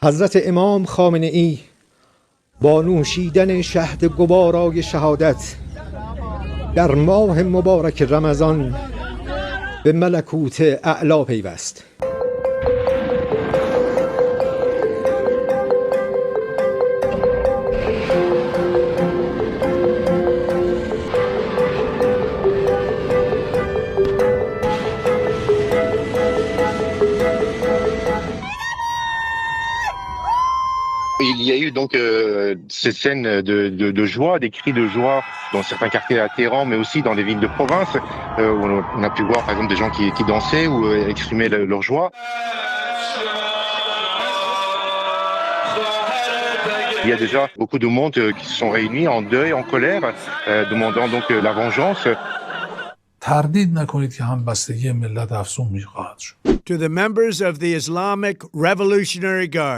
حضرت امام خامنه ای با نوشیدن شهد گوارای شهادت در ماه مبارک رمضان به ملکوت اعلا پیوست. Il y a eu donc ces scènes de joie, des cris de joie dans certains quartiers à Téhéran, mais aussi dans les villes de province, où on a pu voir par exemple des gens qui dansaient ou exprimaient leur joie. Il y a déjà beaucoup de monde qui se sont réunis en deuil, en colère, demandant donc la vengeance. تردید نکنید که همبستگی ملت افزون می‌خواهد شد. To the members of the Islamic Revolutionary Guard,